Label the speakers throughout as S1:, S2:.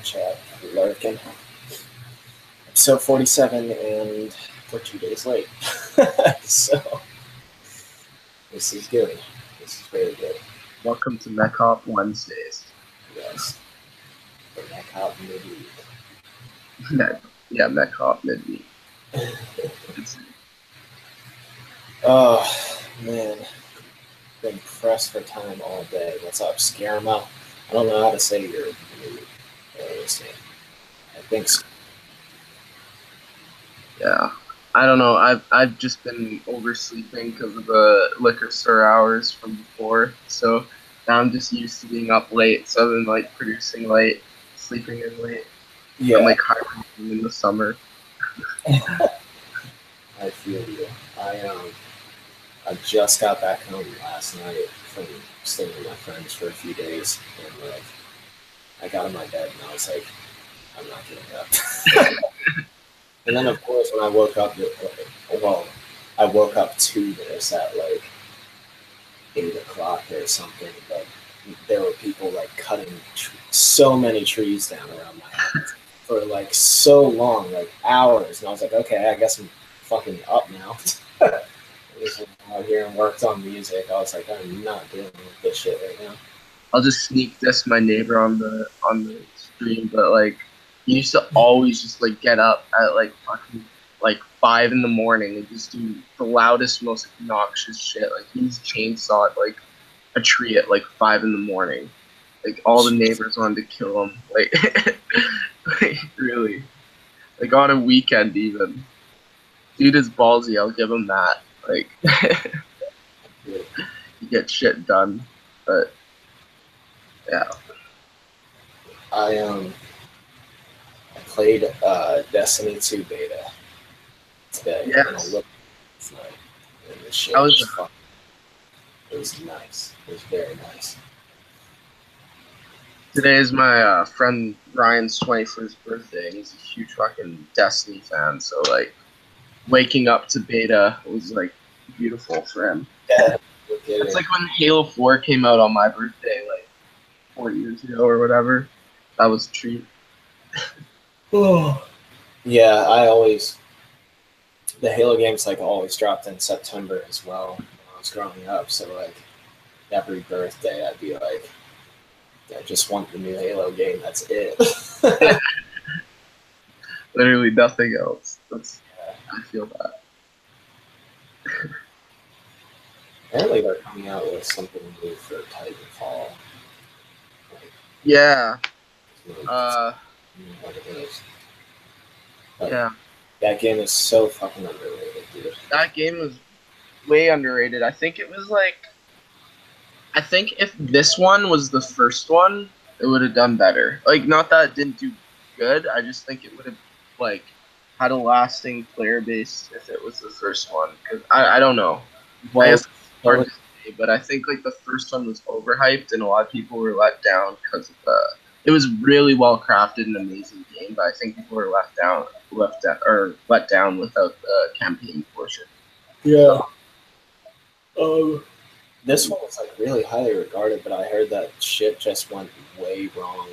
S1: Chat lurking. Episode 47, and we're 2 days late. So, this is good. This is very good.
S2: Welcome to Mech-HOP Wednesdays.
S1: Yes. The Mech-HOP Mid-WEEK.
S2: Yeah, Mech-HOP Mid-WEEK.
S1: Oh, man. Been pressed for time all day. What's up, Scarma? I don't know how to say your name. I think so.
S2: Yeah. I don't know. I've just been oversleeping because of the liquor store hours from before. So now I'm just used to being up late. So I've been like producing late, sleeping in late.
S1: Yeah.
S2: I'm like hibernating in the summer.
S1: I feel you. I just got back home last night from staying with my friends for a few days, and like I got in my bed and I was like, I'm not getting up. And then of course when I woke up, I woke up to this at like 8 o'clock or something, but there were people like cutting so many trees down around my house for like so long, like hours, and I was like, okay, I guess I'm fucking up now. I just went out here and worked on music. I was like, I'm not dealing with this shit right now.
S2: I'll just sneak diss my neighbor on the stream, but like he used to always just like get up at like fucking like 5 in the morning and just do the loudest, most obnoxious shit. Like he's chainsawed like a tree at like 5 in the morning. Like all the neighbors wanted to kill him. Like, like really. Like on a weekend even. Dude is ballsy, I'll give him that. Like you get shit done. But yeah.
S1: I played Destiny 2 beta today.
S2: Yes.
S1: And I looked last night, and the shit was fun. It was nice. It was very nice.
S2: Today is my friend Ryan's 21st birthday, and he's a huge fucking Destiny fan. So like, waking up to beta was like beautiful for him.
S1: Yeah,
S2: it's like when Halo 4 came out on my birthday, like 4 years ago or whatever. That was a treat.
S1: Oh. Yeah, the Halo games like always dropped in September as well when I was growing up. So like every birthday, I'd be like, I just want the new Halo game. That's it.
S2: Literally nothing else. I feel that.
S1: Apparently, they're coming out with something new for Titanfall. Like,
S2: yeah.
S1: What it is. Like,
S2: yeah.
S1: That game is so fucking underrated, dude.
S2: That game was way underrated. I think if this one was the first one, it would have done better. Like, not that it didn't do good. I just think it would have like had a lasting player base if it was the first one. Cause I don't know. Well, it's hard to say, but I think like the first one was overhyped and a lot of people were let down because of it was really well crafted and amazing game, but I think people were let down without the campaign portion.
S1: Yeah. This one was like really highly regarded, but I heard that shit just went way wrong,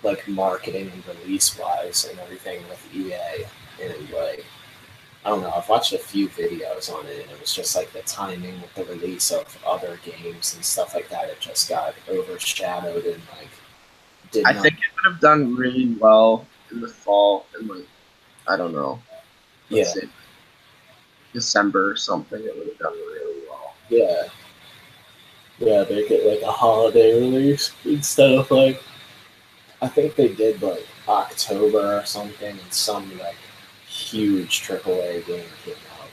S1: like marketing and release wise and everything with EA. And like, I don't know, I've watched a few videos on it, and it was just like the timing with the release of other games and stuff like that. It just got overshadowed and like.
S2: I think it would have done really well in the fall, and like, I don't know. Let's say December or something, it would have done really well.
S1: Yeah. Yeah, make it like a holiday release instead of like, I think they did like October or something, and some like huge AAA game came out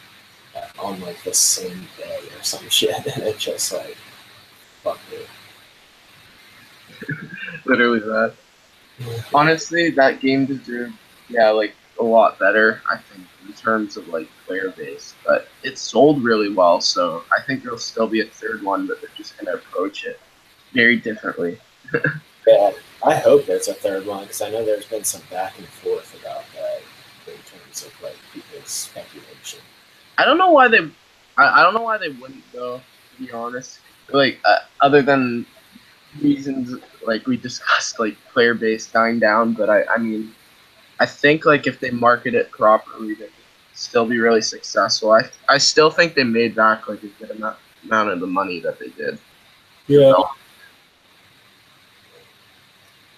S1: on like the same day or some shit, and it just like, fuck me.
S2: Literally that. Honestly, that game deserved, like a lot better, I think, in terms of like player base. But it sold really well, so I think there'll still be a third one, but they're just gonna approach it very differently.
S1: Yeah, I hope there's a third one because I know there's been some back and forth about that in terms of like people's speculation.
S2: I don't know why they wouldn't though. To be honest, like other than reasons, like we discussed, like player base dying down. But I mean, I think like if they market it properly, they could still be really successful. I still think they made back like a good amount of the money that they did.
S1: Yeah.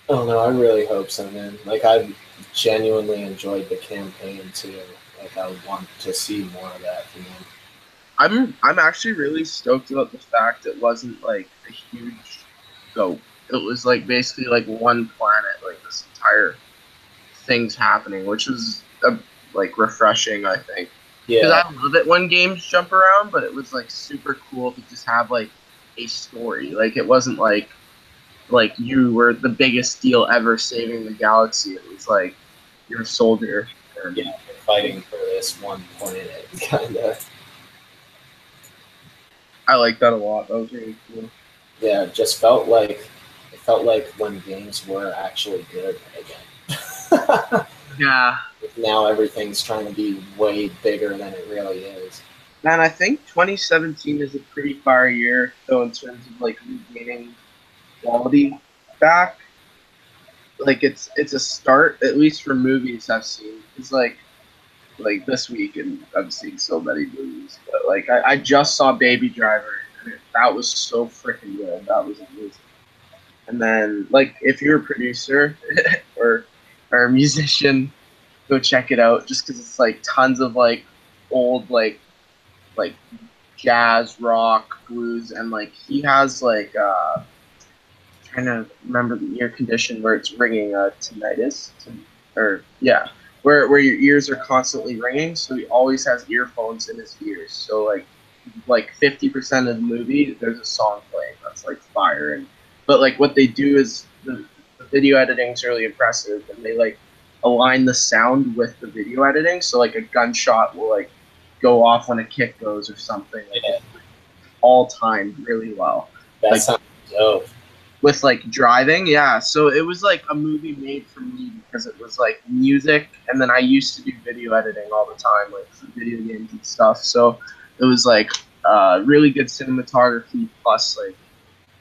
S1: Oh no, I really hope so, man. Like I genuinely enjoyed the campaign too. Like I would want to see more of that from them.
S2: I'm actually really stoked about the fact it wasn't like a huge scope. It was like basically like one planet, like this entire thing's happening, which was like refreshing, I think. Because
S1: Yeah,
S2: I love it when games jump around, but it was like super cool to just have like a story. Like it wasn't like you were the biggest deal ever saving the galaxy. It was like you're a soldier. And
S1: yeah, you're fighting for this one planet, kind of.
S2: I like that a lot. That was really cool.
S1: Yeah, it felt like when games were actually good again.
S2: Yeah.
S1: Now everything's trying to be way bigger than it really is.
S2: Man, I think 2017 is a pretty fire year, though, in terms of like regaining quality back. Like it's a start, at least for movies I've seen. It's like this week, and I've seen so many movies. But like I just saw Baby Driver, and that was so freaking good. That was amazing. And then like if you're a producer or a musician, go check it out. Just because it's like tons of like old like jazz, rock, blues, and like he has like trying to remember the ear condition where it's ringing tinnitus, or yeah, where your ears are constantly ringing. So he always has earphones in his ears. So like 50% of the movie, there's a song playing that's like fire. And but like what they do is the video editing is really impressive, and they like align the sound with the video editing. So like a gunshot will like go off when a kick goes or something. Like
S1: Yeah,
S2: all timed really well.
S1: that
S2: Like
S1: sounds dope.
S2: with like driving, yeah. So it was like a movie made for me because it was like music, and then I used to do video editing all the time, like for video games and stuff. So it was like really good cinematography plus like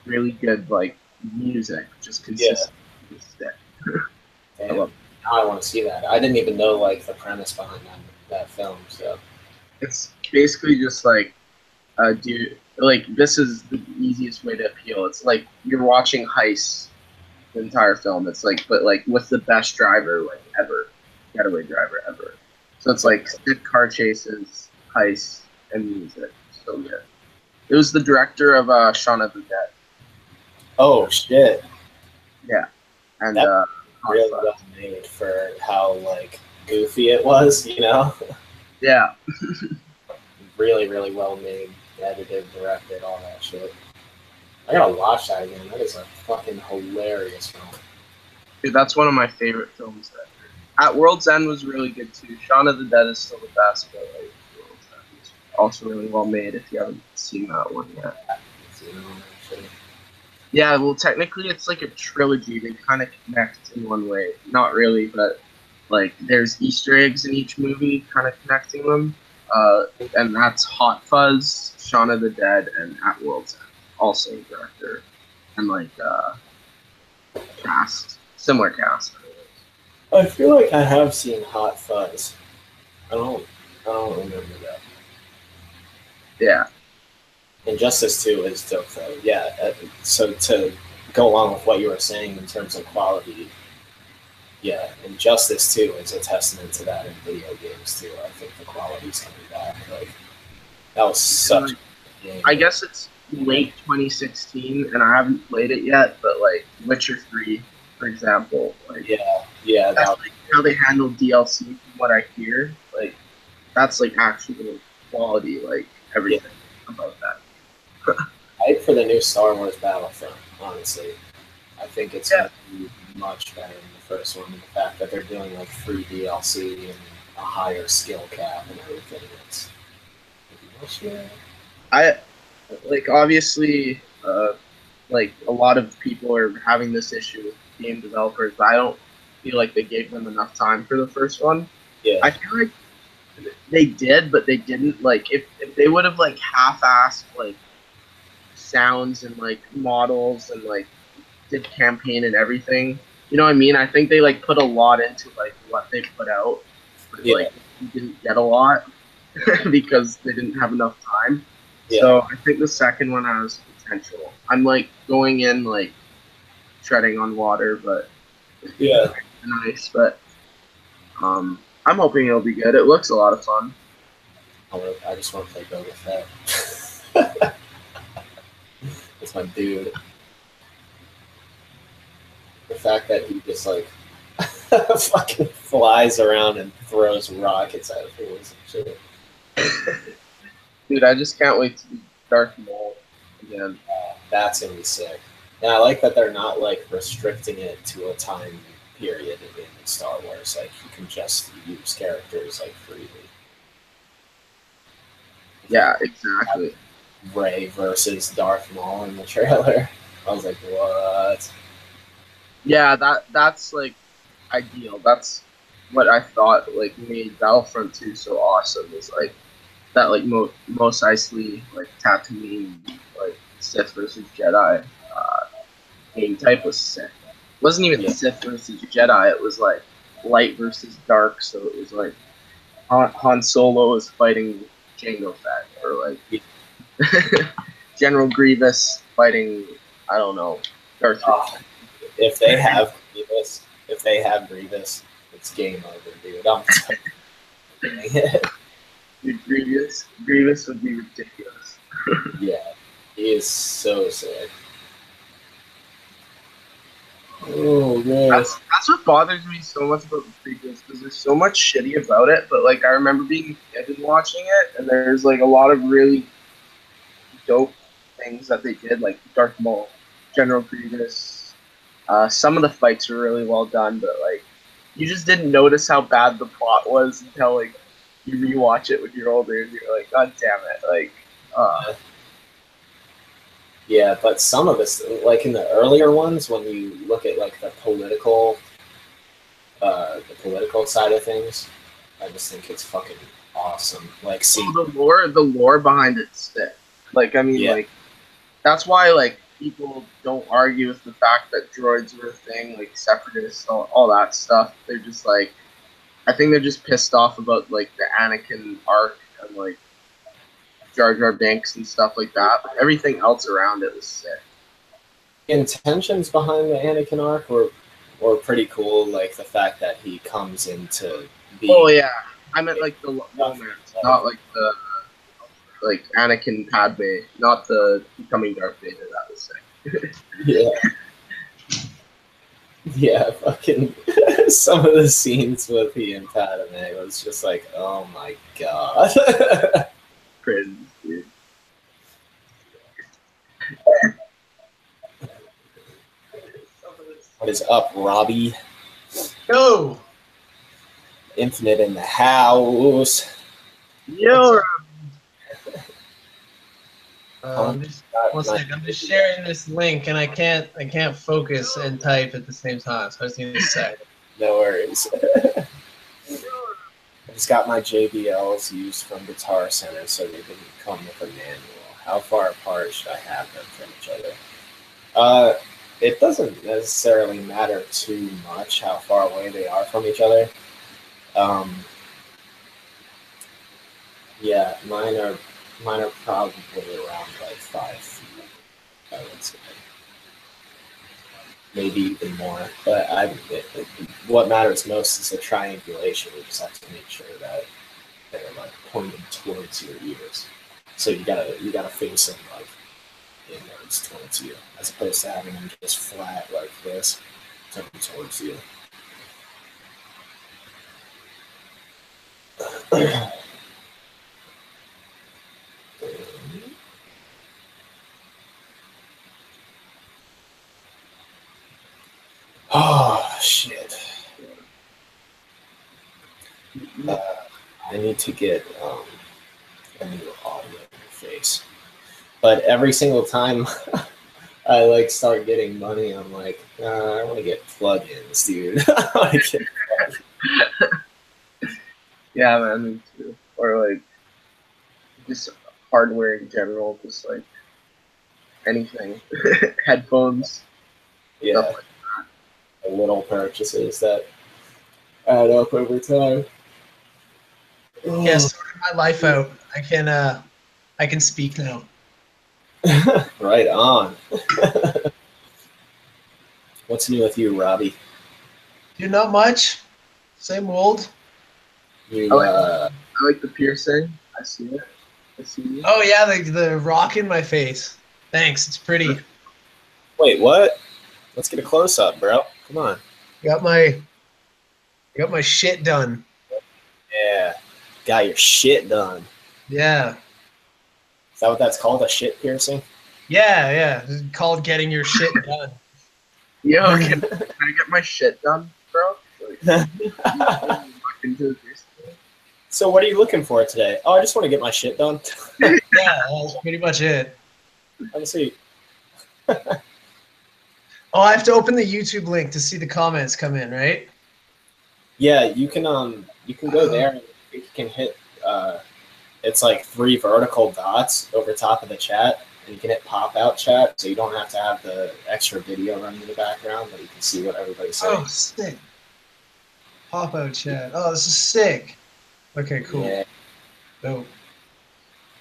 S2: really good like music, just
S1: Yeah,
S2: consistent. I
S1: damn.
S2: love it.
S1: Now I want to see that. I didn't even know like the premise behind that film. So
S2: It's basically just like do like this is the easiest way to appeal. It's like you're watching heists the entire film. It's like, but like with the best driver like ever, getaway driver ever. So it's like sick car chases, heists, and music. So good. It was the director of Shaun of the Dead.
S1: oh shit,
S2: Yeah, and
S1: that really well made for how like goofy it was. You know,
S2: yeah,
S1: really really well made, edited, directed, all that shit. I gotta watch that again. That is a fucking hilarious film.
S2: dude, that's one of my favorite films ever. At World's End was really good too. Shaun of the Dead is still the best, but like World's End is also really well made. If you haven't seen that one yet.
S1: You know, actually.
S2: Yeah, well, technically, it's like a trilogy. They kind of connect in one way. Not really, but like there's Easter eggs in each movie, kind of connecting them. And that's Hot Fuzz, Shaun of the Dead, and At World's End. Also director and like cast, similar cast.
S1: I feel like I have seen Hot Fuzz. I don't. I don't remember that.
S2: Yeah,
S1: Injustice 2 is dope though. Yeah. So to go along with what you were saying in terms of quality, yeah, Injustice 2 is a testament to that in video games too. I think the quality's coming back. Like that was such a good game.
S2: I guess it's late 2016, and I haven't played it yet. But like Witcher 3, for example, like
S1: Yeah,
S2: that's
S1: that
S2: like how they handle DLC. From what I hear, like that's like actual quality, like everything about that.
S1: hype for the new Star Wars Battlefront, honestly. I think it's
S2: Yeah,
S1: going to be much better than the first one. And the fact that they're doing like free DLC and a higher skill cap and everything. It's
S2: I like obviously, like a lot of people are having this issue with game developers, but I don't feel like they gave them enough time for the first one.
S1: yeah,
S2: I feel like they did, but they didn't. Like if they would have like half-assed like sounds and like models and like did campaign and everything. You know what I mean? I think they like put a lot into like what they put out, but
S1: Yeah.
S2: like you didn't get a lot because they didn't have enough time.
S1: Yeah.
S2: So I think the second one has potential. I'm like going in like treading on water, but
S1: Yeah.
S2: nice. But I'm hoping it'll be good. It looks a lot of fun.
S1: I just want to play Boba Fett. It's my dude. The fact that he just like fucking flies around and throws rockets at things and shit.
S2: Dude, I just can't wait to be Darth Maul again.
S1: That's gonna be sick. And I like that they're not like restricting it to a time period in Star Wars. Like you can just use characters like freely.
S2: Yeah, exactly.
S1: Rey versus Darth Maul in the trailer. I was like, what?
S2: Yeah, that's like ideal. That's what I thought like made Battlefront 2 so awesome is like that like Mos Eisley like Tatooine like Sith versus Jedi game type was sick. It wasn't even Sith versus Jedi. It was like light versus dark. So it was like Han Solo is fighting Jango Fett or like General Grievous fighting I don't know Darth Vader.
S1: If they have Grievous, it's game over, dude. I'm it.
S2: Dude, Grievous would be ridiculous.
S1: Yeah, he is so sick. Oh man,
S2: that's what bothers me so much about the prequels because there's so much shitty about it. But like I remember being a kid and watching it, and there's like a lot of really dope things that they did, like Darth Maul, General Grievous. Some of the fights were really well done, but like you just didn't notice how bad the plot was until like you rewatch it when you're older and you're like, God damn it! Like,
S1: yeah, but some of this, like in the earlier ones, when you look at like the political side of things, I just think it's fucking awesome. Like, see
S2: the lore behind it's sick. Like, I mean, like that's why like people don't argue with the fact that droids were a thing, like separatists, all that stuff. They're just like, I think they're just pissed off about like the Anakin arc and like Jar Jar Binks and stuff like that. But everything else around it was sick.
S1: Intentions behind the Anakin arc were pretty cool. Like the fact that he comes into being.
S2: Oh yeah, I meant like the romance, not like the like Anakin Padme, not the becoming Darth Vader. That was sick.
S1: Yeah. Yeah, fucking some of the scenes with he and Padme was just like, oh my god.
S2: Cringe, dude.
S1: What is up, Robbie?
S3: Yo!
S1: Infinite in the house.
S2: Yo,
S3: One second, I'm just sharing this link and I can't focus and type at the same time, so I just need a second.
S1: No worries. I just got my JBLs used from Guitar Center, so they didn't come with a manual. How far apart should I have them from each other? It doesn't necessarily matter too much how far away they are from each other. Yeah, mine are probably around like 5 feet, I would say. Maybe even more. But what matters most is the triangulation. We just have to make sure that they're like pointed towards your ears. So you gotta face them like inwards towards you, as opposed to having them just flat like this, coming towards you. Oh shit! I need to get a new audio interface, but every single time I like start getting money, I'm like, I want to get plugins, dude. I want to get
S2: yeah, man, me too. Or like just hardware in general, just like anything, headphones.
S1: Yeah,
S2: Stuff like
S1: the little purchases that add up over time.
S3: Yeah, sorted my life out. I can speak now.
S1: Right on. What's new with you, Robbie?
S3: Dude, not much. Same old.
S1: You,
S2: I like the piercing. I see it. I see you.
S3: Oh yeah, the rock in my face. Thanks, it's pretty.
S1: wait, what? Let's get a close up, bro. Come on.
S3: Got my shit done.
S1: Yeah, got your shit done.
S3: Yeah.
S1: Is that what that's called? A shit piercing?
S3: Yeah. It's called getting your shit done.
S2: Yo, can I get my shit done, bro? Like, into the piercing.
S1: So what are you looking for today? Oh, I just want to get my shit done.
S3: Yeah, that's pretty much it.
S1: Let me see.
S3: Oh, I have to open the YouTube link to see the comments come in, right?
S1: Yeah, you can go there and you can hit it's like 3 vertical dots over top of the chat, and you can hit pop out chat, so you don't have to have the extra video running in the background, but you can see what everybody's saying.
S3: Oh, sick. Pop out chat. Oh, this is sick. Okay, cool.
S1: Yeah.
S3: Dope.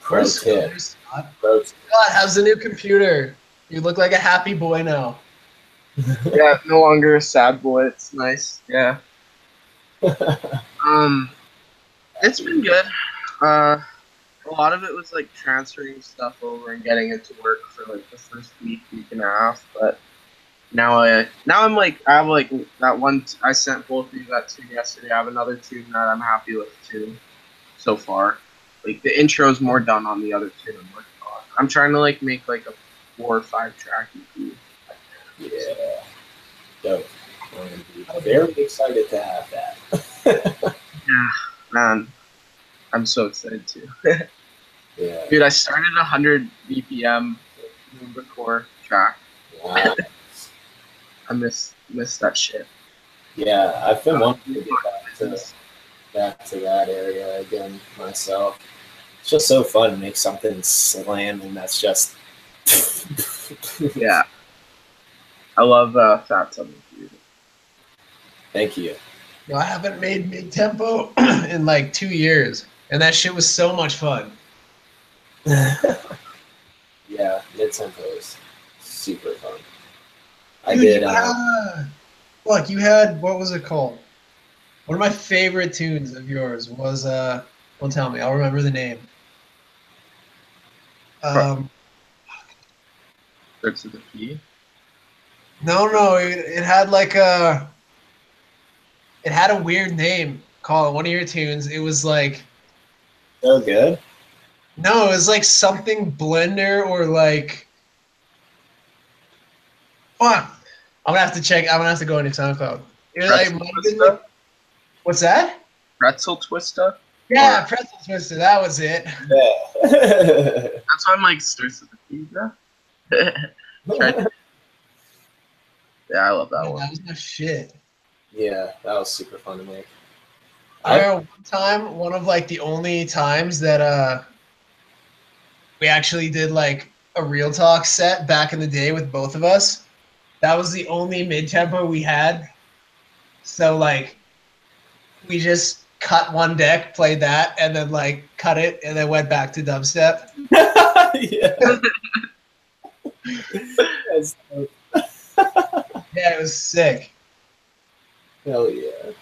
S1: Pro
S3: Where's
S1: tip.
S3: Scott?
S1: Pro tip.
S3: Scott, how's the new computer? You look like a happy boy now.
S2: Yeah, no longer a sad boy. It's nice. Yeah. It's been good. A lot of it was like transferring stuff over and getting it to work for like the first week and a half. But now I'm like, I have like that one. I sent both of you that tune yesterday. I have another tune that I'm happy with too, so far. Like the intro's more done on the other tune I'm working on. I'm trying to like make like a 4 or 5 track EP.
S1: Yeah. Dope. I'm very excited to have that.
S2: Yeah, man. I'm so excited too.
S1: Yeah.
S2: Dude, I started 100 BPM core track.
S1: Wow.
S2: I miss that shit.
S1: Yeah, I've been wanting to get back to that area again myself. It's just so fun to make something slam, and that's just
S2: Yeah. I love Fat Tubbing.
S1: Thank you.
S3: No, I haven't made mid-tempo in like 2 years, and that shit was so much fun.
S1: Yeah, mid-tempo is super fun.
S3: Dude, look, you had, what was it called? One of my favorite tunes of yours was, don't tell me, I'll remember the name.
S2: Starts with a P?
S3: No, it had like it had a weird name called one of your tunes. It was like,
S1: So good.
S3: no, it was like something blender or like, fuck. I'm gonna have to check. I'm gonna have to go into SoundCloud. It like, might have been like, what's that?
S2: Pretzel Twista?
S3: Yeah, Pretzel Twister. That was it.
S1: Yeah.
S2: That's why I'm like, starts with a P, bro. Yeah, I love that one.
S3: That was my shit.
S1: Yeah, that was super fun to make.
S3: I remember one time, one of like the only times that we actually did like a real talk set back in the day with both of us. That was the only mid-tempo we had. So like we just cut one deck, played that, and then like cut it and then went back to dubstep.
S1: Yeah. That's dope.
S3: Yeah, it was sick.
S1: Hell yeah.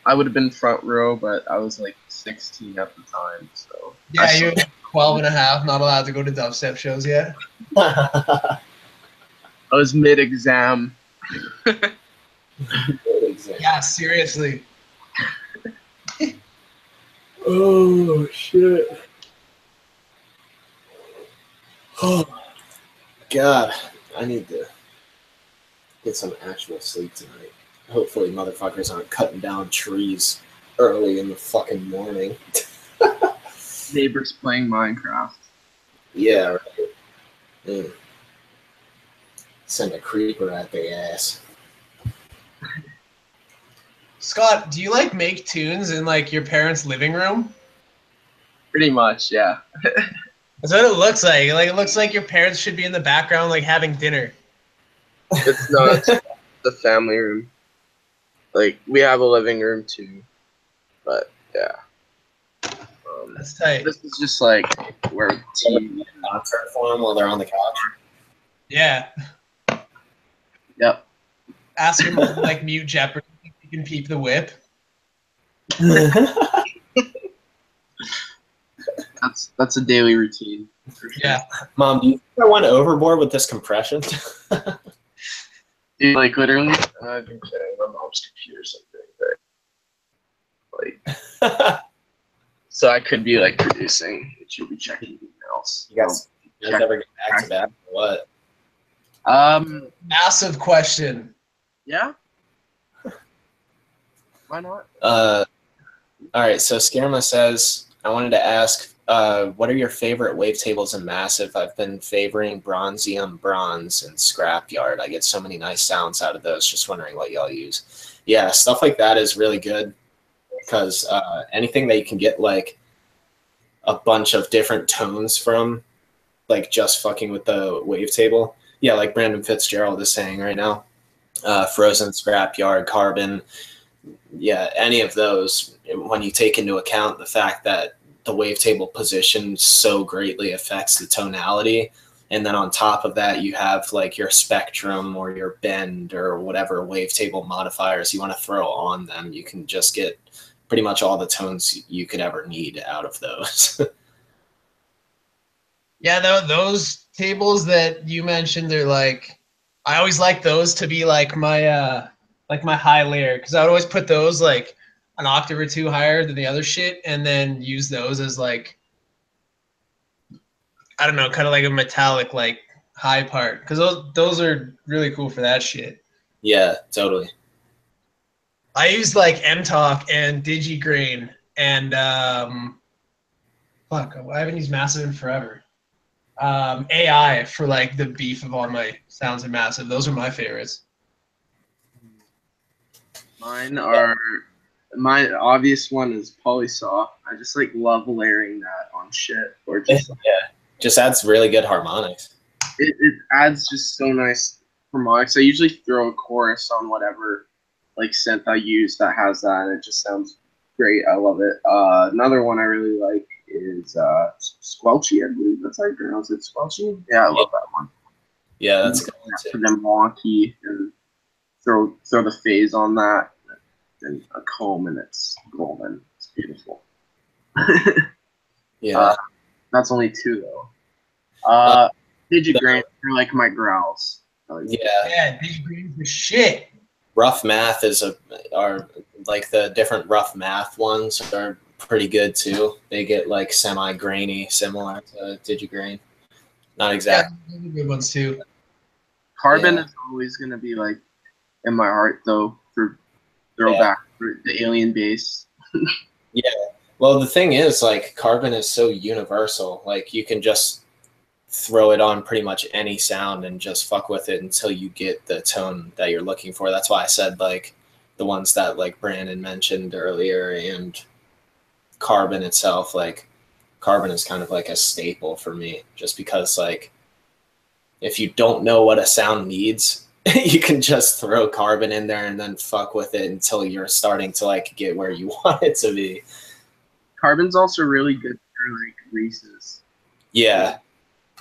S2: I would have been front row, but I was like 16 at the time, so.
S3: Yeah, you're 12 and a half, not allowed to go to dubstep shows yet.
S2: I was mid-exam.
S3: Yeah, seriously.
S1: Oh, shit. Oh, God. I need to get some actual sleep tonight. Hopefully motherfuckers aren't cutting down trees early in the fucking morning.
S2: Neighbors playing Minecraft.
S1: Yeah, right. Mm. Send a creeper at the ass.
S3: Scott, do you like make tunes in like your parents' living room?
S2: Pretty much, yeah.
S3: That's what it looks like. Like it looks like your parents should be in the background like having dinner.
S2: It's not the family room. Like, we have a living room too, but yeah.
S3: That's tight.
S2: This is just like where TV.
S1: Concert for them while they're on the couch.
S3: Yeah.
S2: Yep.
S3: Ask him to like mute Jeopardy. You can peep the whip.
S2: That's a daily routine. For sure.
S3: Yeah.
S1: Mom, do you think I went overboard with this compression?
S2: Dude, like literally, I've been playing my mom's computer or something. But, like, so I could be like producing, but you'll be checking emails.
S1: You guys ever get back to back or what?
S3: Massive question.
S2: Yeah. Why not?
S1: All right, so Scarma says, I wanted to ask, what are your favorite wavetables in Massive? I've been favoring Bronzium Bronze and Scrapyard. I get so many nice sounds out of those. Just wondering what y'all use. Yeah, stuff like that is really good because anything that you can get like a bunch of different tones from, like just fucking with the wavetable. Yeah, like Brandon Fitzgerald is saying right now. Frozen, Scrapyard, Carbon. Yeah, any of those, when you take into account the fact that the wavetable position so greatly affects the tonality, and then on top of that you have like your spectrum or your bend or whatever wavetable modifiers you want to throw on them, you can just get pretty much all the tones you could ever need out of those.
S3: Yeah, those tables that you mentioned are like, I always like those to be like my high layer, because I would always put those like an octave or two higher than the other shit, and then use those as like, I don't know, kind of like a metallic like high part, because those are really cool for that shit.
S1: Yeah, totally.
S3: I used like M-Talk and DigiGrain and fuck, I haven't used Massive in forever. AI for like the beef of all my sounds in Massive. Those are my favorites.
S2: My obvious one is Polysaw. I just like love layering that on shit, or just
S1: Yeah, just adds really good harmonics.
S2: it adds just so nice harmonics. I usually throw a chorus on whatever like synth I use that has that, and it just sounds great. I love it. Another one I really like is Squelchy. I believe that's how you pronounce it. Squelchy. Yeah, I love that one.
S1: Yeah, that's good
S2: for them wonky, and throw the phase on that, and a comb, and it's golden. It's beautiful.
S1: Yeah.
S2: That's only two though. Digigrain are like my growls.
S3: Yeah, DigiGrain's the shit.
S1: Rough Math are like the different Rough Math ones are pretty good too. They get like semi-grainy, similar to DigiGrain. Not exactly.
S3: Yeah, those are good ones too.
S2: Carbon is always gonna be like in my heart though, for throwback for the alien bass.
S1: Yeah. Well, the thing is, like, Carbon is so universal. Like, you can just throw it on pretty much any sound and just fuck with it until you get the tone that you're looking for. That's why I said, like, the ones that, like, Brandon mentioned earlier and Carbon itself, like, Carbon is kind of like a staple for me just because, like, if you don't know what a sound needs, you can just throw Carbon in there and then fuck with it until you're starting to, like, get where you want it to be.
S2: Carbon's also really good for like greases.
S1: Yeah.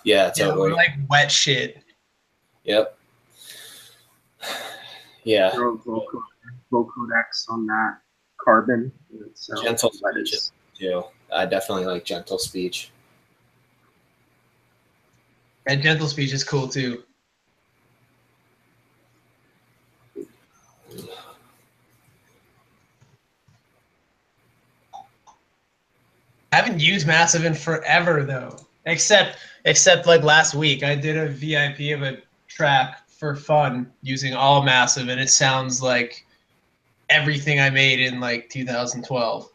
S1: Yeah, totally.
S3: Yeah, like wet shit.
S1: Yep. Yeah.
S2: Throw vocodex on that Carbon. So
S1: gentle speech too. I definitely like gentle speech.
S3: And gentle speech is cool too. I haven't used Massive in forever though. Except like last week, I did a VIP of a track for fun using all Massive, and it sounds like everything I made in like 2012.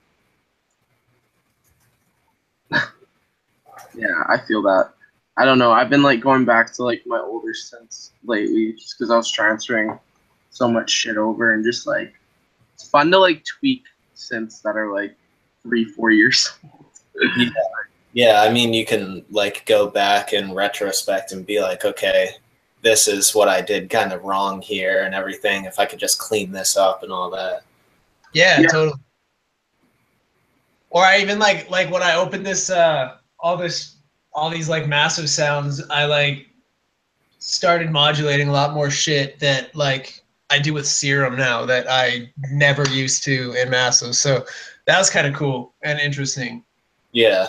S2: Yeah, I feel that. I don't know. I've been like going back to like my older synths lately, just because I was transferring so much shit over, and just like it's fun to like tweak synths that are like 3-4 years old.
S1: Yeah, I mean, you can like go back in retrospect and be like, okay, this is what I did kind of wrong here and everything. If I could just clean this up and all that.
S3: Yeah, totally. Or I even like when I opened this all these like massive sounds, I like started modulating a lot more shit that like I do with Serum now that I never used to in massive. So that was kind of cool and interesting.
S1: Yeah.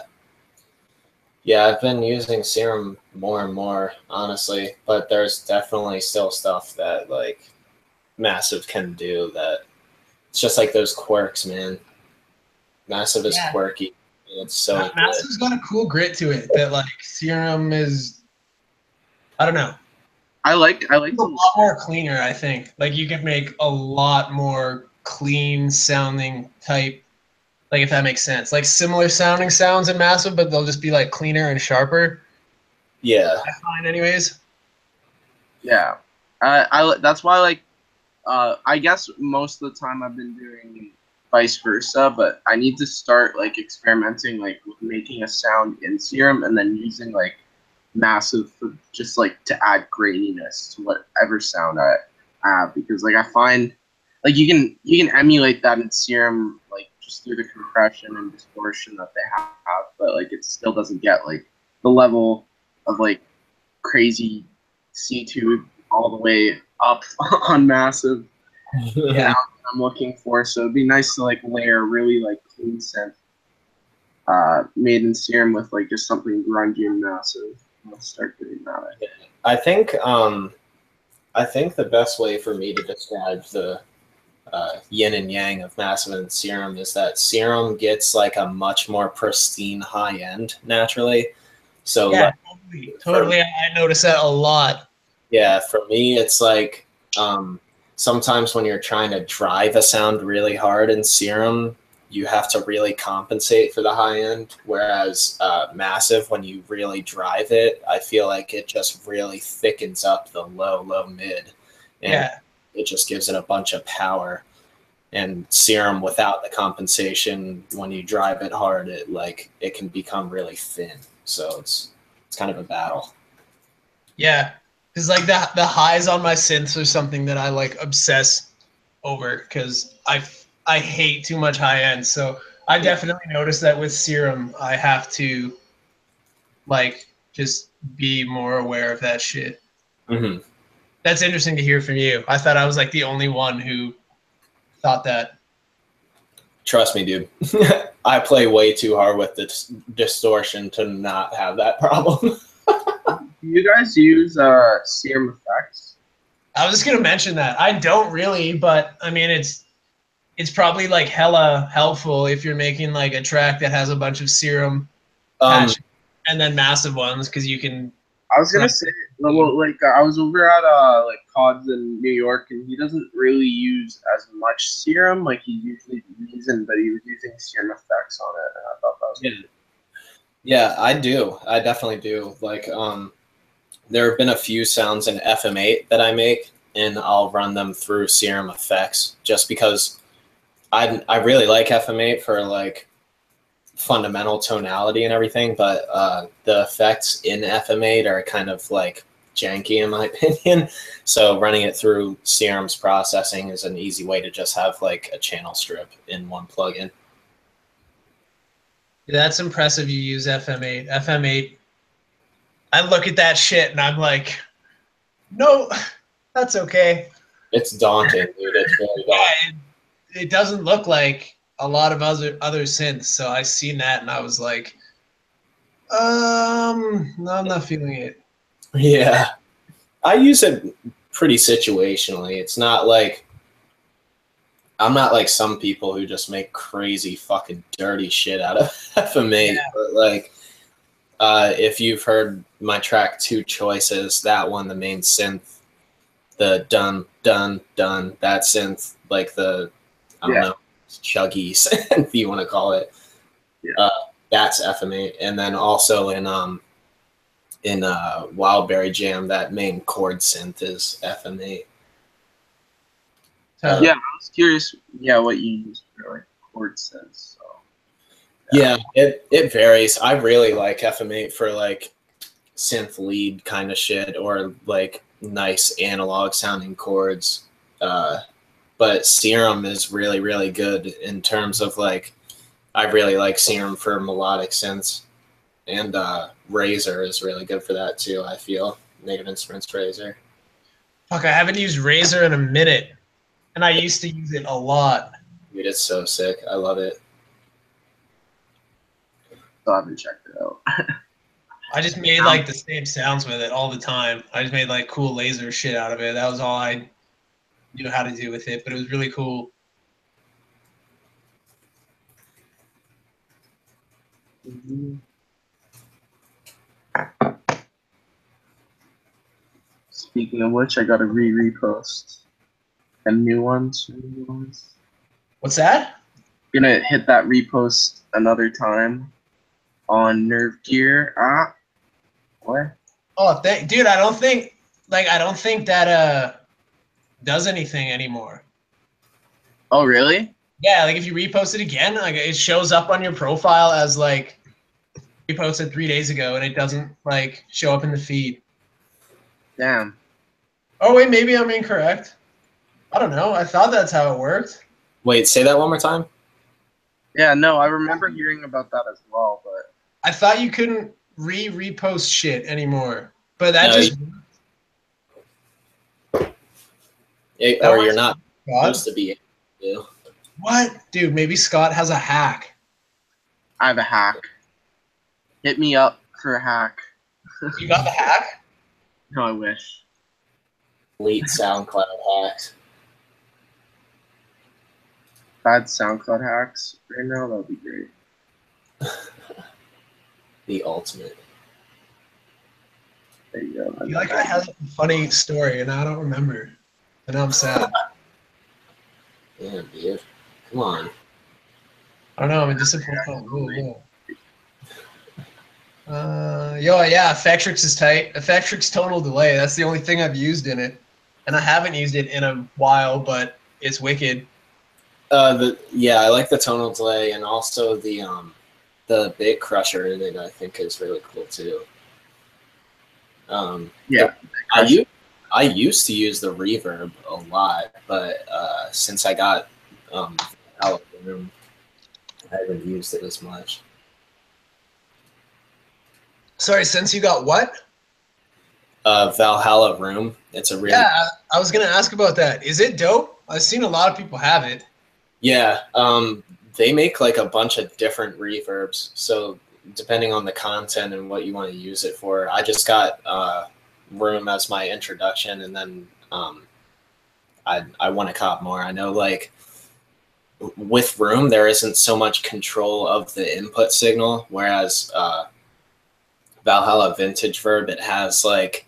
S1: Yeah, I've been using Serum more and more, honestly, but there's definitely still stuff that like Massive can do that it's just like those quirks, man. Massive is quirky. It's so good.
S3: Massive's got a cool grit to it that like Serum is, I don't know.
S2: I like
S3: a lot more cleaner, I think. Like you can make a lot more clean sounding type, like if that makes sense. Like similar sounding sounds in Massive, but they'll just be like cleaner and sharper.
S1: Yeah.
S3: I find anyways.
S2: Yeah. I that's why like I guess most of the time I've been doing vice versa, but I need to start like experimenting like with making a sound in Serum and then using like Massive for just like to add graininess to whatever sound I have, because like I find like you can emulate that in Serum like just through the compression and distortion that they have, but like it still doesn't get like the level of like crazy C2 all the way up on Massive sound I'm looking for. So it'd be nice to like layer really like clean synth made in Serum with like just something grungy and Massive. I'll start doing that.
S1: I think the best way for me to describe the yin and yang of Massive and Serum is that Serum gets like a much more pristine high end naturally. So
S3: yeah,
S1: like,
S3: totally. I notice that a lot.
S1: Yeah, for me, it's like sometimes when you're trying to drive a sound really hard in Serum, you have to really compensate for the high end. Whereas Massive, when you really drive it, I feel like it just really thickens up the low mid, and it just gives it a bunch of power. And Serum without the compensation, when you drive it hard, it can become really thin. So it's kind of a battle.
S3: Yeah, because like the highs on my synths are something that I like obsess over because I hate too much high end. So I definitely noticed that with Serum, I have to like just be more aware of that shit.
S1: Mm-hmm.
S3: That's interesting to hear from you. I thought I was like the only one who thought that.
S1: Trust me, dude. I play way too hard with the distortion to not have that problem.
S2: Do you guys use Serum effects?
S3: I was just gonna mention that. I don't really, but I mean it's probably like hella helpful if you're making like a track that has a bunch of Serum patches and then massive ones because you can.
S2: I was gonna say, well, like I was over at like Cods in New York, and he doesn't really use as much Serum like he usually uses, but he was using Serum effects on it, and I thought that was
S1: good. Yeah, I do. I definitely do. Like, there have been a few sounds in FM8 that I make, and I'll run them through Serum effects just because I really like FM8 for like fundamental tonality and everything, but the effects in FM8 are kind of like janky in my opinion. So running it through Serum's processing is an easy way to just have like a channel strip in one plugin.
S3: That's impressive. You use FM8. FM8. I look at that shit and I'm like, no, that's okay.
S1: It's daunting, dude. It's really daunting.
S3: Yeah, it doesn't look like a lot of other synths. So I seen that and I was like, no, I'm not feeling it.
S1: Yeah, I use it pretty situationally. It's not like I'm not like some people who just make crazy fucking dirty shit out of FM8. Yeah. But like, if you've heard my track Two Choices, that one, the main synth, the dun dun dun, that synth, like the I don't know, chuggy synth you want to call it. Yeah. That's FM8, and then also in Wildberry Jam, that main chord synth is FM8.
S2: Yeah, I was curious. Yeah, what you use for like chord synths. So.
S1: Yeah, it varies. I really like FM8 for like synth lead kind of shit, or like nice analog sounding chords. But Serum is really, really good in terms of like, I really like Serum for melodic synths, and Razor is really good for that too. I feel Native Instruments Razor.
S3: Fuck, I haven't used Razor in a minute, and I used to use it a lot.
S1: Dude, it's so sick. I love it.
S2: Still haven't checked it out.
S3: I just made like the same sounds with it all the time. I just made like cool laser shit out of it. That was all I knew how to do with it, but it was really cool.
S2: Speaking of which, I got to repost and new ones.
S3: What's that?
S2: Gonna hit that repost another time on Nerve Gear. What?
S3: Oh, dude, I don't think that does anything anymore.
S2: Oh, really?
S3: Yeah, like if you repost it again, like it shows up on your profile as like reposted 3 days ago, and it doesn't like show up in the feed.
S2: Damn.
S3: Oh wait, maybe I'm incorrect. I don't know. I thought that's how it worked.
S1: Wait, say that one more time.
S2: Yeah, no, I remember hearing about that as well, but
S3: I thought you couldn't repost shit anymore, but that
S1: No,
S3: just
S1: or you're not supposed to be able to.
S3: What, dude? Maybe Scott has a hack.
S2: I have a hack. Hit me up for a hack.
S3: You got the hack?
S2: No, I wish.
S1: Elite SoundCloud hacks.
S2: Bad SoundCloud hacks right now, that would be great.
S1: The ultimate.
S2: There you go.
S3: I feel like I had a funny story and I don't remember. And I'm sad.
S1: Damn, dude. Come on.
S3: I don't know, I'm disappointed. Yeah, Effectrix is tight. Effectrix tonal delay. That's the only thing I've used in it. And I haven't used it in a while, but it's wicked.
S1: I like the tonal delay, and also the bit crusher in it. I think is really cool too.
S2: Yeah,
S1: I used to use the reverb a lot, but since I got out of the room, I haven't used it as much.
S3: Sorry, since you got what?
S1: Valhalla Room. It's a really
S3: I was gonna ask about that. Is it dope? I've seen a lot of people have it.
S1: Yeah, they make like a bunch of different reverbs. So depending on the content and what you want to use it for, I just got Room as my introduction, and then I want to cop more. I know like with Room there isn't so much control of the input signal, whereas Valhalla Vintage Verb, it has like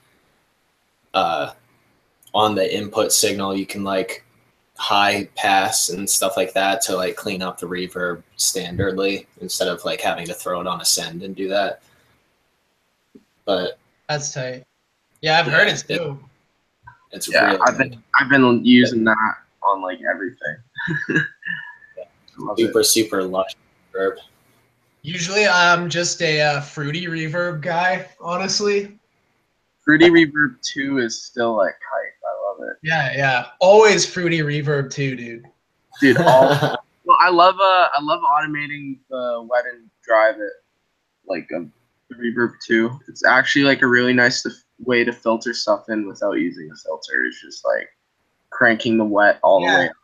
S1: on the input signal you can like high pass and stuff like that to like clean up the reverb standardly instead of like having to throw it on a send and do that. But
S3: that's tight. Yeah, I've heard it's dope.
S1: It's really
S2: I've been using that on like everything.
S1: Super lush reverb.
S3: Usually I'm just a fruity reverb guy, honestly.
S2: Fruity Reverb 2 is still like hype. I love it.
S3: Yeah. Always fruity reverb too, dude.
S2: Dude, well, I love automating the wet and drive it, like the Reverb 2. It's actually like a really nice way to filter stuff in without using a filter. It's just like cranking the wet all the way up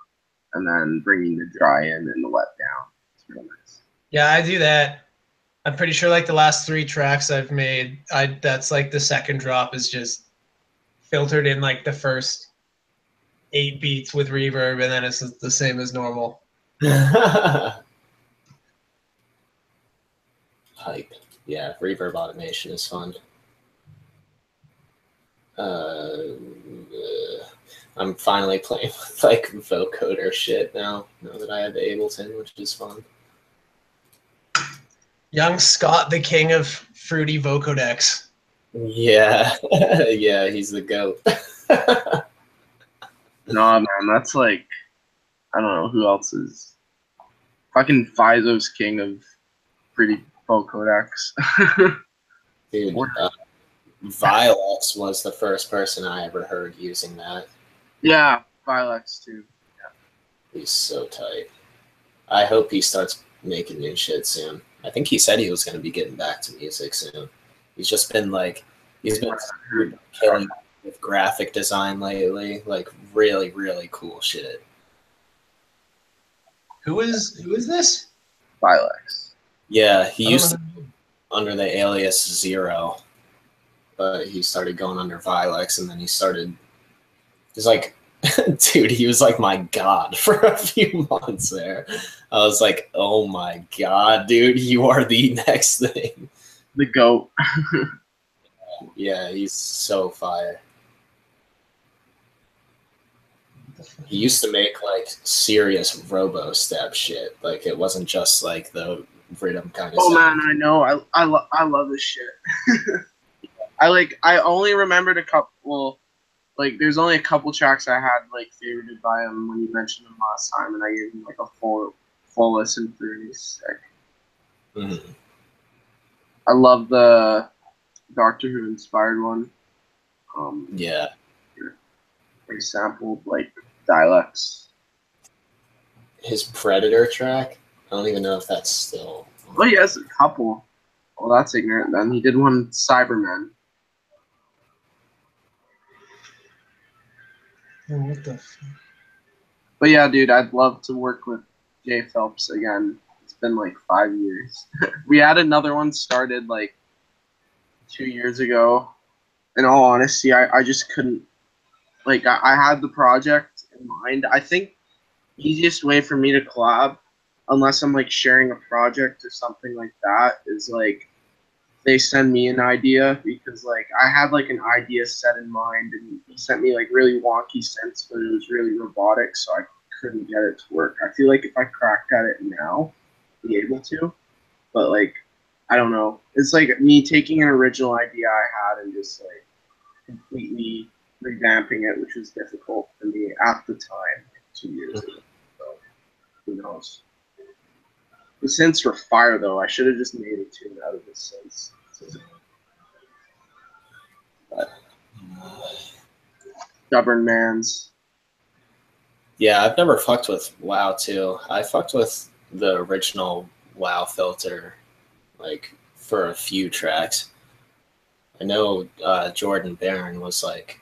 S2: and then bringing the dry in and the wet down. It's real nice.
S3: Yeah, I do that. I'm pretty sure like the last 3 tracks I've made, that's like the second drop is just filtered in like the first 8 beats with reverb, and then it's the same as normal.
S1: Hype. Yeah, reverb automation is fun. I'm finally playing with like vocoder shit now that I have Ableton, which is fun.
S3: Young Scott, the king of fruity vocodecs.
S1: Yeah, yeah, he's the GOAT.
S2: No, man, that's like, I don't know who else is. Fucking Fizo's king of pretty vocodecs.
S1: Dude, Vilex was the first person I ever heard using that.
S2: Yeah, Vilex too.
S1: He's so tight. I hope he starts making new shit soon. I think he said he was going to be getting back to music soon. He's just been like, he's been killing with graphic design lately, like really, really cool shit.
S3: Who is this?
S2: Vilex.
S1: Yeah, he used to under the alias Zero, but he started going under Vilex, and then he's like, dude, he was like my god for a few months there. I was like, oh my god, dude, you are the next thing.
S2: The GOAT.
S1: Yeah, he's so fire. He used to make like serious robo-step shit. Like it wasn't just like the rhythm kind of
S2: Oh
S1: sound.
S2: man, I know. I love this shit. I only remembered a couple. Like, there's only a couple tracks I had like favorited by him when you mentioned him last time, and I gave him like a full listen through. He's sick.
S1: Mm-hmm.
S2: I love the Doctor Who inspired one.
S1: Yeah.
S2: They sampled like dialects.
S1: His Predator track, I don't even know if that's still.
S2: Oh, he has a couple. Well, that's ignorant then. He did one Cybermen.
S3: Oh, what the fuck?
S2: But yeah, dude, I'd love to work with Jay Phelps again. It's been like 5 years. We had another one started like 2 years ago. In all honesty, I just couldn't. Like, I had the project in mind. I think easiest way for me to collab, unless I'm like sharing a project or something like that, is like they send me an idea, because like I had like an idea set in mind, and he sent me like really wonky synths, but it was really robotic, so I couldn't get it to work. I feel like if I cracked at it now, I'd be able to, but like I don't know. It's like me taking an original idea I had and just like completely revamping it, which was difficult for me at the time, 2 years ago. So who knows? The synths were fire though. I should have just made a tune out of the synths. But stubborn mans.
S1: Yeah, I've never fucked with WoW too. I fucked with the original WoW filter, like for a few tracks. I know Jordan Barron was like,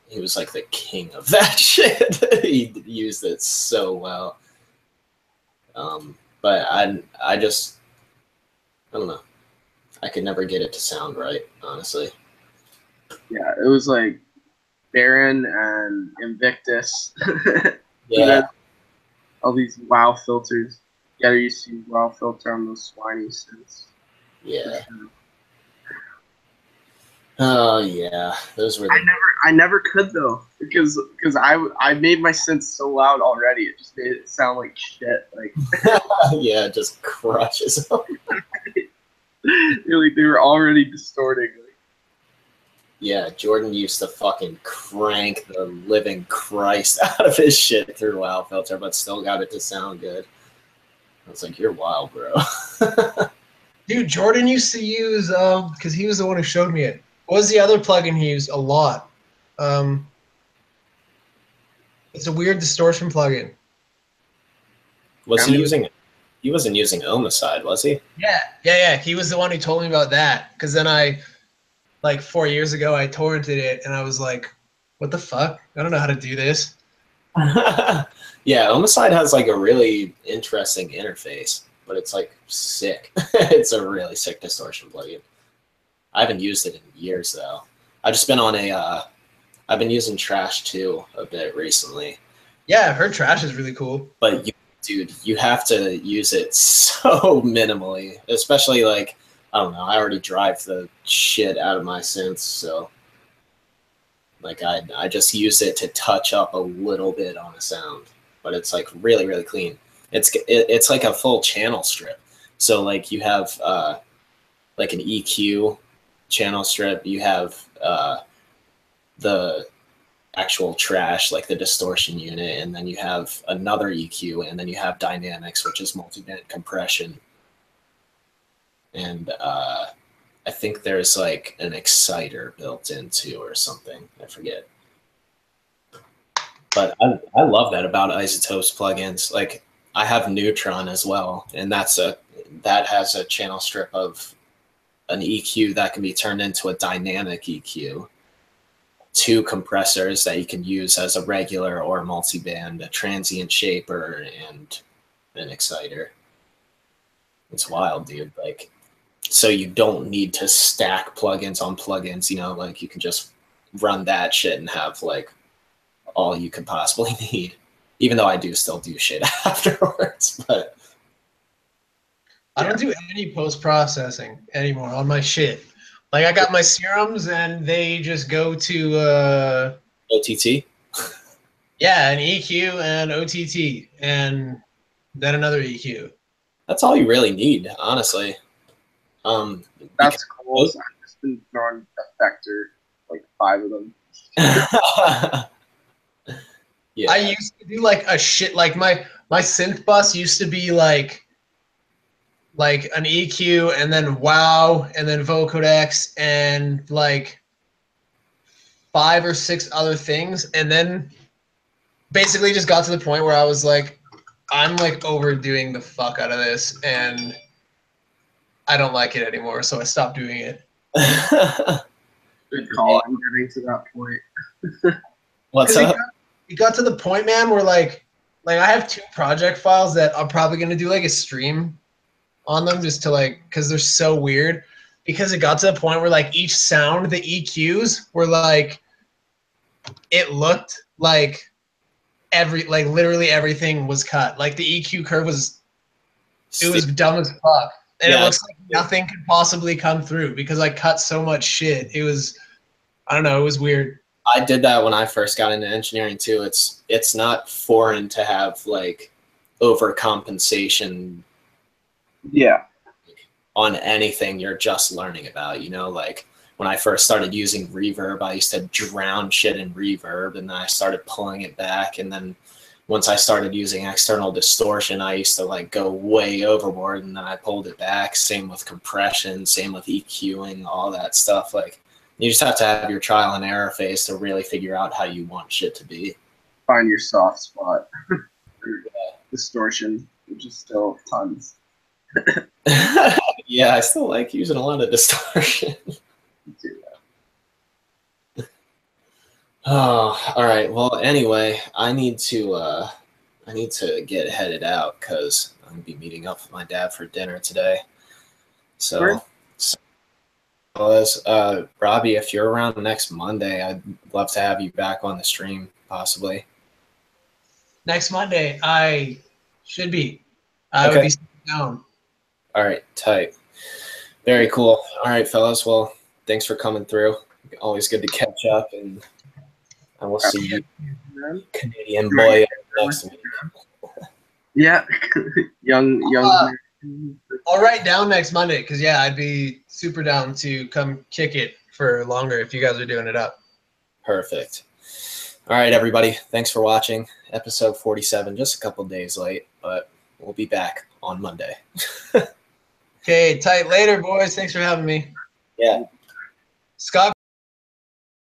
S1: he was like the king of that shit. He used it so well. But I don't know. I could never get it to sound right, honestly.
S2: Yeah, it was like Baron and Invictus.
S1: Yeah.
S2: All these WoW filters. Yeah, you see WoW filter on those swiney synths.
S1: Yeah. Oh yeah, those were.
S2: I never could though, because I made my synths so loud already. It just made it sound like shit. Like
S1: yeah, it just crushes them.
S2: Like they were already distorting. Like,
S1: yeah, Jordan used to fucking crank the living Christ out of his shit through WoW filter, but still got it to sound good. I was like, you're wild, bro.
S3: Dude, Jordan used to use because he was the one who showed me it. What was the other plugin he used a lot? It's a weird distortion plugin.
S1: Was he using? He wasn't using Omicide, was he?
S3: Yeah. He was the one who told me about that. Because then like 4 years ago, I torrented it, and I was like, "What the fuck? I don't know how to do this."
S1: Yeah, Omicide has like a really interesting interface, but it's like sick. It's a really sick distortion plugin. I haven't used it in years though. I've just been on I've been using Trash 2 a bit recently.
S3: Yeah, I've heard Trash is really cool.
S1: But dude, you have to use it so minimally, especially like, I don't know, I already drive the shit out of my synths, so like I just use it to touch up a little bit on a sound, but it's like really, really clean. It's like a full channel strip. So like you have like an EQ channel strip, you have the actual trash, like the distortion unit, and then you have another EQ, and then you have dynamics, which is multi-band compression. And I I think there's like an exciter built into or something. I forget. But I love that about Isotopes plugins. Like I have Neutron as well, and that has a channel strip of an EQ that can be turned into a dynamic EQ. 2 compressors that you can use as a regular or multiband, a transient shaper, and an exciter. It's wild, dude. Like, so you don't need to stack plugins on plugins, you know, like you can just run that shit and have like all you could possibly need. Even though I do still do shit afterwards, but
S3: I don't do any post-processing anymore on my shit. Like I got my serums and they just go to
S1: OTT.
S3: yeah, an EQ and OTT and then another EQ.
S1: That's all you really need, honestly.
S2: That's cool. I've just been throwing effector, like 5 of them.
S1: Yeah.
S3: I used to do like a shit like my synth bus used to be like an EQ and then wow and then vocodex and like 5 or 6 other things, and then basically just got to the point where I was like, I'm like overdoing the fuck out of this and I don't like it anymore, so I stopped doing it.
S2: Good call. I'm getting to that point.
S1: What's up?
S3: It got to the point, man, where like I have 2 project files that I'm probably gonna do like a stream on them just to like, because they're so weird. Because it got to the point where like each sound, the EQs were like, it looked like literally everything was cut. Like the EQ curve was dumb as fuck. And it looks like nothing could possibly come through because I cut so much shit. It was, I don't know, it was weird.
S1: I did that when I first got into engineering too. It's not foreign to have like overcompensation.
S2: Yeah.
S1: On anything you're just learning about, you know, like when I first started using reverb, I used to drown shit in reverb, and then I started pulling it back. And then once I started using external distortion, I used to like go way overboard, and then I pulled it back. Same with compression, same with EQing, all that stuff. Like you just have to have your trial and error phase to really figure out how you want shit to be.
S2: Find your soft spot. Distortion, which is still tons.
S1: Yeah, I still like using a lot of distortion. Oh, all right. Well, anyway, I need to get headed out because I'm gonna be meeting up with my dad for dinner today. So, Robbie, if you're around next Monday, I'd love to have you back on the stream, possibly.
S3: Next Monday, I should be. I would be sitting down.
S1: All right, tight. Very cool. All right, fellas. Well, thanks for coming through. Always good to catch up, and I will see you, Canadian boy, next week.
S2: Yeah, young.
S3: I'll write down next Monday because yeah, I'd be super down to come kick it for longer if you guys are doing it up. Perfect. All right, everybody. Thanks for watching episode 47. Just a couple days late, but we'll be back on Monday. Okay, tight later, boys. Thanks for having me. Yeah. Scott.